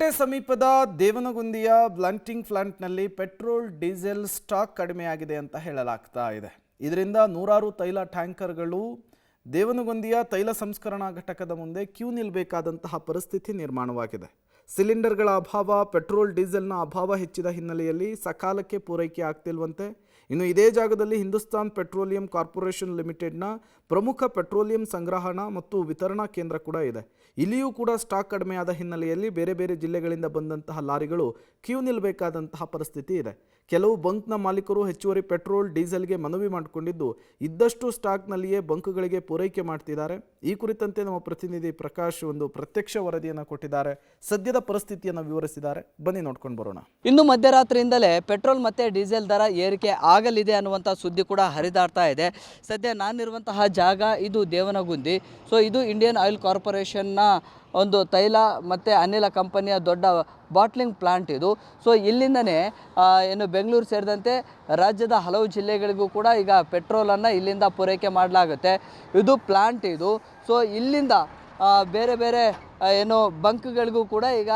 ಹೊಸಪೇಟೆ ಸಮೀಪದ ದೇವನಗುಂದಿಯ ಬ್ಲಂಟಿಂಗ್ ಪ್ಲಾಂಟ್ನಲ್ಲಿ petrol diesel stock ಕಡಿಮೆಯಾಗಿದೆ ಅಂತ ಹೇಳಲಾಗ್ತಾ ಇದೆ. ಇದರಿಂದ ನೂರಾರು ತೈಲ ಟ್ಯಾಂಕರ್ಗಳು ದೇವನಗುಂದಿಯ ತೈಲ ಸಂಸ್ಕರಣಾ ಘಟಕದ ಮುಂದೆ ಕ್ಯೂ ನಿಲ್ಲಬೇಕಾದಂತಹ ಪರಿಸ್ಥಿತಿ ನಿರ್ಮಾಣವಾಗಿದೆ. ಸಿಲಿಂಡರ್ಗಳ ಅಭಾವ, ಪೆಟ್ರೋಲ್ ಡೀಸೆಲ್ನ ಅಭಾವ ಹೆಚ್ಚಿದ ಹಿನ್ನೆಲೆಯಲ್ಲಿ ಸಕಾಲಕ್ಕೆ ಪೂರೈಕೆ ಆಗ್ತಿಲ್ವಂತೆ. ಇನ್ನು ಇದೇ ಜಾಗದಲ್ಲಿ ಹಿಂದೂಸ್ತಾನ್ ಪೆಟ್ರೋಲಿಯಂ ಕಾರ್ಪೊರೇಷನ್ ಲಿಮಿಟೆಡ್ನ ಪ್ರಮುಖ ಪೆಟ್ರೋಲಿಯಂ ಸಂಗ್ರಹಣಾ ಮತ್ತು ವಿತರಣಾ ಕೇಂದ್ರ ಕೂಡ ಇದೆ. ಇಲ್ಲಿಯೂ ಕೂಡ ಸ್ಟಾಕ್ ಕಡಿಮೆಯಾದ ಹಿನ್ನೆಲೆಯಲ್ಲಿ ಬೇರೆ ಬೇರೆ ಜಿಲ್ಲೆಗಳಿಂದ ಬಂದಂತಹ ಲಾರಿಗಳು ಕ್ಯೂ ನಿಲ್ಲಬೇಕಾದಂತಹ ಪರಿಸ್ಥಿತಿ ಇದೆ. ಕೆಲವು ಬಂಕ್ನ ಮಾಲೀಕರು ಹೆಚ್ಚುವರಿ ಪೆಟ್ರೋಲ್ ಡೀಸೆಲ್ಗೆ ಮನವಿ ಮಾಡಿಕೊಂಡಿದ್ದು ಇದ್ದಷ್ಟು ಸ್ಟಾಕ್ನಲ್ಲಿಯೇ ಬಂಕ್ಗಳಿಗೆ ಪೂರೈಕೆ ಮಾಡ್ತಿದ್ದಾರೆ. ಈ ಕುರಿತಂತೆ ನಮ್ಮ ಪ್ರತಿನಿಧಿ ಪ್ರಕಾಶ್ ಒಂದು ಪ್ರತ್ಯಕ್ಷ ವರದಿಯನ್ನು ಕೊಟ್ಟಿದ್ದಾರೆ. ಸದ್ಯದ ಪರಿಸ್ಥಿತಿಯನ್ನು ವಿವರಿಸಿದ್ದಾರೆ. ಬನ್ನಿ ನೋಡ್ಕೊಂಡು ಬರೋಣ. ಇಂದು ಮಧ್ಯರಾತ್ರಿಯಿಂದಲೇ ಪೆಟ್ರೋಲ್ ಮತ್ತು ಡೀಸೆಲ್ ದರ ಏರಿಕೆ ಆಗಲಿದೆ ಅನ್ನುವಂಥ ಸುದ್ದಿ ಕೂಡ ಹರಿದಾಡ್ತಾ ಇದೆ. ಸದ್ಯ ನಾನಿರುವಂತಹ ಜಾಗ ಇದು ದೇವನಗುಂದಿ. ಇದು ಇಂಡಿಯನ್ ಆಯಿಲ್ ಕಾರ್ಪೊರೇಷನ್ನ ಒಂದು ತೈಲ ಮತ್ತು ಅನಿಲ ಕಂಪನಿಯ ದೊಡ್ಡ ಬಾಟ್ಲಿಂಗ್ ಪ್ಲಾಂಟ್ ಇದು. ಇಲ್ಲಿಂದನೇ ಏನು ಬೆಂಗಳೂರು ಸೇರಿದಂತೆ ರಾಜ್ಯದ ಹಲವು ಜಿಲ್ಲೆಗಳಿಗೂ ಕೂಡ ಈಗ ಪೆಟ್ರೋಲನ್ನು ಇಲ್ಲಿಂದ ಪೂರೈಕೆ ಮಾಡಲಾಗುತ್ತೆ. ಇದು ಪ್ಲಾಂಟ್ ಇದು. ಇಲ್ಲಿಂದ ಬೇರೆ ಬೇರೆ ಏನು ಬಂಕ್ಗಳಿಗೂ ಕೂಡ ಈಗ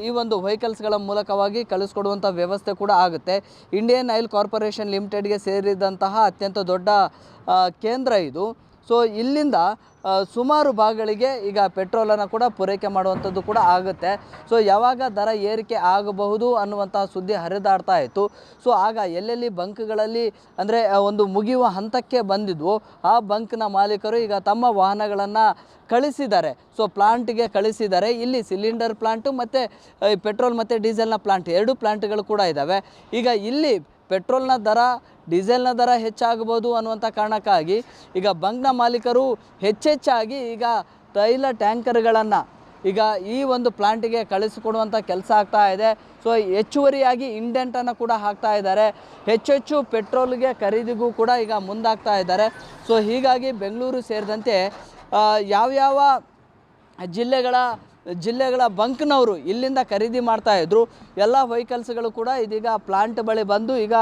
ಈ ಒಂದು ವೆಹಿಕಲ್ಸ್ಗಳ ಮೂಲಕವಾಗಿ ಕಳಿಸ್ಕೊಡುವಂಥ ವ್ಯವಸ್ಥೆ ಕೂಡ ಆಗುತ್ತೆ. ಇಂಡಿಯನ್ ಆಯಿಲ್ ಕಾರ್ಪೊರೇಷನ್ ಲಿಮಿಟೆಡ್ಗೆ ಸೇರಿದಂತಹ ಅತ್ಯಂತ ದೊಡ್ಡ ಕೇಂದ್ರ ಇದು. ಇಲ್ಲಿಂದ ಸುಮಾರು ಭಾಗಗಳಿಗೆ ಈಗ ಪೆಟ್ರೋಲನ್ನು ಕೂಡ ಪೂರೈಕೆ ಮಾಡುವಂಥದ್ದು ಕೂಡ ಆಗುತ್ತೆ. ಯಾವಾಗ ದರ ಏರಿಕೆ ಆಗಬಹುದು ಅನ್ನುವಂತಹ ಸುದ್ದಿ ಹರಿದಾಡ್ತಾ ಇತ್ತು. ಆಗ ಎಲ್ಲೆಲ್ಲಿ ಬಂಕ್ಗಳಲ್ಲಿ ಅಂದರೆ ಒಂದು ಮುಗಿಯುವ ಹಂತಕ್ಕೆ ಬಂದಿದ್ವು ಆ ಬಂಕ್ನ ಮಾಲೀಕರು ಈಗ ತಮ್ಮ ವಾಹನಗಳನ್ನು ಕಳಿಸಿದ್ದಾರೆ. ಪ್ಲಾಂಟ್ಗೆ ಕಳಿಸಿದ್ದಾರೆ. ಇಲ್ಲಿ ಸಿಲಿಂಡರ್ ಪ್ಲಾಂಟು ಮತ್ತು ಪೆಟ್ರೋಲ್ ಮತ್ತು ಡೀಸೆಲ್ನ ಪ್ಲಾಂಟ್, ಎರಡು ಪ್ಲಾಂಟ್ಗಳು ಕೂಡ ಇದ್ದಾವೆ. ಈಗ ಇಲ್ಲಿ ಪೆಟ್ರೋಲ್ನ ದರ, ಡೀಸೆಲ್ನ ದರ ಹೆಚ್ಚಾಗಬಹುದು ಅನ್ನುವಂಥ ಕಾರಣಕ್ಕಾಗಿ ಈಗ ಬಂಕ್ನ ಮಾಲೀಕರು ಹೆಚ್ಚೆಚ್ಚಾಗಿ ಈಗ ತೈಲ ಟ್ಯಾಂಕರ್ಗಳನ್ನು ಈಗ ಈ ಒಂದು ಪ್ಲಾಂಟಿಗೆ ಕಳಿಸಿಕೊಡುವಂಥ ಕೆಲಸ ಆಗ್ತಾ ಇದೆ. ಹೆಚ್ಚುವರಿಯಾಗಿ ಇಂಡೆಂಟನ್ನು ಕೂಡ ಹಾಕ್ತಾ ಇದ್ದಾರೆ. ಹೆಚ್ಚೆಚ್ಚು ಪೆಟ್ರೋಲ್ಗೆ ಖರೀದಿಗೂ ಕೂಡ ಈಗ ಮುಂದಾಗ್ತಾ ಇದ್ದಾರೆ. ಹೀಗಾಗಿ ಬೆಂಗಳೂರು ಸೇರಿದಂತೆ ಯಾವ್ಯಾವ ಜಿಲ್ಲೆಗಳ ಬಂಕ್ನವರು ಇಲ್ಲಿಂದ ಖರೀದಿ ಮಾಡ್ತಾಯಿದ್ರು ಎಲ್ಲ ವೆಹಿಕಲ್ಸ್ಗಳು ಕೂಡ ಇದೀಗ ಪ್ಲಾಂಟ್ ಬಳಿ ಬಂದು ಈಗ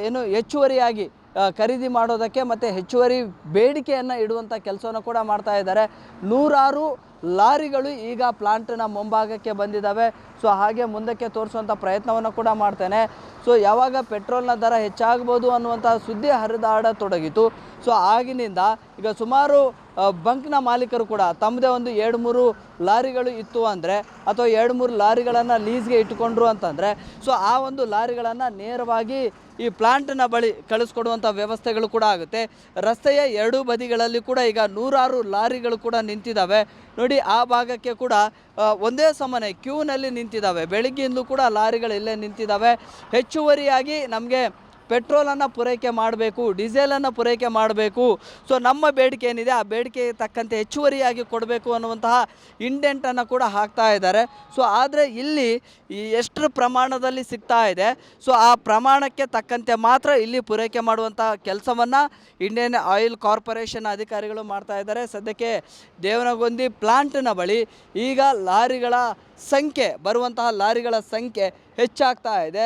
ಏನು ಹೆಚ್ಚುವರಿಯಾಗಿ ಖರೀದಿ ಮಾಡೋದಕ್ಕೆ ಮತ್ತು ಹೆಚ್ಚುವರಿ ಬೇಡಿಕೆಯನ್ನು ಇಡುವಂಥ ಕೆಲಸವನ್ನು ಕೂಡ ಮಾಡ್ತಾ ಇದ್ದಾರೆ. ನೂರಾರು ಲಾರಿಗಳು ಈಗ ಪ್ಲಾಂಟ್ನ ಮುಂಭಾಗಕ್ಕೆ ಬಂದಿದ್ದಾವೆ. ಹಾಗೆ ಮುಂದಕ್ಕೆ ತೋರಿಸುವಂಥ ಪ್ರಯತ್ನವನ್ನು ಕೂಡ ಮಾಡ್ತೇನೆ. ಯಾವಾಗ ಪೆಟ್ರೋಲ್ನ ದರ ಹೆಚ್ಚಾಗ್ಬೋದು ಅನ್ನುವಂಥ ಸುದ್ದಿ ಹರಿದಾಡತೊಡಗಿತು. ಆಗಿನಿಂದ ಈಗ ಸುಮಾರು ಬಂಕ್ನ ಮಾಲೀಕರು ಕೂಡ ತಮ್ಮದೇ ಒಂದು 2-3 ಲಾರಿಗಳು ಇತ್ತು ಅಂದರೆ ಅಥವಾ 2-3 ಲಾರಿಗಳನ್ನು ಲೀಸ್ಗೆ ಇಟ್ಟುಕೊಂಡ್ರು ಅಂತಂದರೆ ಆ ಒಂದು ಲಾರಿಗಳನ್ನು ನೇರವಾಗಿ ಈ ಪ್ಲಾಂಟ್ನ ಬಳಿ ಕಳಿಸ್ಕೊಡುವಂಥ ವ್ಯವಸ್ಥೆಗಳು ಕೂಡ ಆಗುತ್ತೆ. ರಸ್ತೆಯ ಎರಡೂ ಬದಿಗಳಲ್ಲಿ ಕೂಡ ಈಗ ನೂರಾರು ಲಾರಿಗಳು ಕೂಡ ನಿಂತಿದ್ದಾವೆ. ನೋಡಿ, ಆ ಭಾಗಕ್ಕೆ ಕೂಡ ಒಂದೇ ಸಮನೆ ಕ್ಯೂನಲ್ಲಿ ನಿಂತಿದ್ದಾವೆ. ಬೆಳಿಗ್ಗೆಯಿಂದಲೂ ಕೂಡ ಲಾರಿಗಳು ಇಲ್ಲೇ ನಿಂತಿದ್ದಾವೆ. ಹೆಚ್ಚುವರಿಯಾಗಿ ನಮಗೆ ಪೆಟ್ರೋಲನ್ನು ಪೂರೈಕೆ ಮಾಡಬೇಕು, ಡೀಸೆಲನ್ನು ಪೂರೈಕೆ ಮಾಡಬೇಕು. ನಮ್ಮ ಬೇಡಿಕೆ ಏನಿದೆ ಆ ಬೇಡಿಕೆಗೆ ತಕ್ಕಂತೆ ಹೆಚ್ಚುವರಿಯಾಗಿ ಕೊಡಬೇಕು ಅನ್ನುವಂತಹ ಇಂಡೆಂಟನ್ನು ಕೂಡ ಹಾಕ್ತಾ ಇದ್ದಾರೆ. ಆದರೆ ಇಲ್ಲಿ ಎಷ್ಟು ಪ್ರಮಾಣದಲ್ಲಿ ಸಿಗ್ತಾ ಇದೆ ಆ ಪ್ರಮಾಣಕ್ಕೆ ತಕ್ಕಂತೆ ಮಾತ್ರ ಇಲ್ಲಿ ಪೂರೈಕೆ ಮಾಡುವಂಥ ಕೆಲಸವನ್ನು ಇಂಡಿಯನ್ ಆಯಿಲ್ ಕಾರ್ಪೊರೇಷನ್ ಅಧಿಕಾರಿಗಳು ಮಾಡ್ತಾ ಇದ್ದಾರೆ. ಸದ್ಯಕ್ಕೆ ದೇವನಗುಂದಿ ಪ್ಲಾಂಟ್ನ ಬಳಿ ಈಗ ಬರುವಂತಹ ಲಾರಿಗಳ ಸಂಖ್ಯೆ ಹೆಚ್ಚಾಗ್ತಾ ಇದೆ.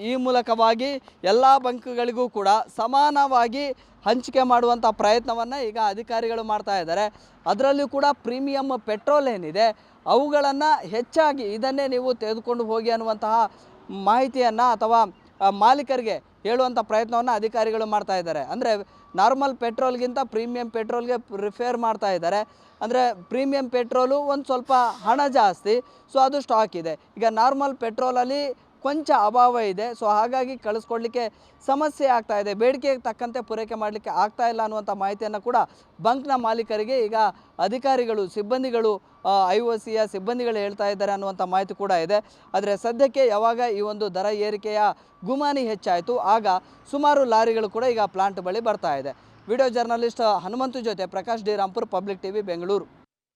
ಈ ಮೂಲಕವಾಗಿ ಎಲ್ಲ ಬಂಕ್ಗಳಿಗೂ ಕೂಡ ಸಮಾನವಾಗಿ ಹಂಚಿಕೆ ಮಾಡುವಂಥ ಪ್ರಯತ್ನವನ್ನು ಈಗ ಅಧಿಕಾರಿಗಳು ಮಾಡ್ತಾ ಇದ್ದಾರೆ. ಅದರಲ್ಲೂ ಕೂಡ ಪ್ರೀಮಿಯಂ ಪೆಟ್ರೋಲ್ ಏನಿದೆ ಅವುಗಳನ್ನು ಹೆಚ್ಚಾಗಿ ಇದನ್ನೇ ನೀವು ತೆಗೆದುಕೊಂಡು ಹೋಗಿ ಅನ್ನುವಂತಹ ಮಾಹಿತಿಯನ್ನು ಅಥವಾ ಮಾಲೀಕರಿಗೆ ಹೇಳುವಂಥ ಪ್ರಯತ್ನವನ್ನು ಅಧಿಕಾರಿಗಳು ಮಾಡ್ತಾ ಇದ್ದಾರೆ. ಅಂದರೆ ನಾರ್ಮಲ್ ಪೆಟ್ರೋಲ್ಗಿಂತ ಪ್ರೀಮಿಯಂ ಪೆಟ್ರೋಲ್ಗೆ ಪ್ರಿಫೇರ್ ಮಾಡ್ತಾ ಇದ್ದಾರೆ. ಅಂದರೆ ಪ್ರೀಮಿಯಂ ಪೆಟ್ರೋಲು ಒಂದು ಸ್ವಲ್ಪ ಹಣ ಜಾಸ್ತಿ, ಅದು ಸ್ಟಾಕ್ ಇದೆ. ಈಗ ನಾರ್ಮಲ್ ಪೆಟ್ರೋಲಲ್ಲಿ ಕೊಂಚ ಅಭಾವ ಇದೆ. ಹಾಗಾಗಿ ಕಳಿಸ್ಕೊಡ್ಲಿಕ್ಕೆ ಸಮಸ್ಯೆ ಆಗ್ತಾ ಇದೆ. ಬೇಡಿಕೆಗೆ ತಕ್ಕಂತೆ ಪೂರೈಕೆ ಮಾಡಲಿಕ್ಕೆ ಆಗ್ತಾ ಇಲ್ಲ ಅನ್ನುವಂಥ ಮಾಹಿತಿಯನ್ನು ಕೂಡ ಬಂಕ್ನ ಮಾಲೀಕರಿಗೆ ಈಗ ಅಧಿಕಾರಿಗಳು, ಸಿಬ್ಬಂದಿಗಳು, IOCಯ ಸಿಬ್ಬಂದಿಗಳು ಹೇಳ್ತಾ ಇದ್ದಾರೆ ಅನ್ನುವಂಥ ಮಾಹಿತಿ ಕೂಡ ಇದೆ. ಆದರೆ ಸದ್ಯಕ್ಕೆ ಯಾವಾಗ ಈ ಒಂದು ದರ ಏರಿಕೆಯ ಗುಮಾನಿ ಹೆಚ್ಚಾಯಿತು ಆಗ ಸುಮಾರು ಲಾರಿಗಳು ಕೂಡ ಈಗ ಪ್ಲಾಂಟ್ ಬಳಿ ಬರ್ತಾ ಇದೆ. ವಿಡಿಯೋ ಜರ್ನಲಿಸ್ಟ್ ಹನುಮಂತು ಜೊತೆ Prakash D Rampur, public TV, Bengaluru.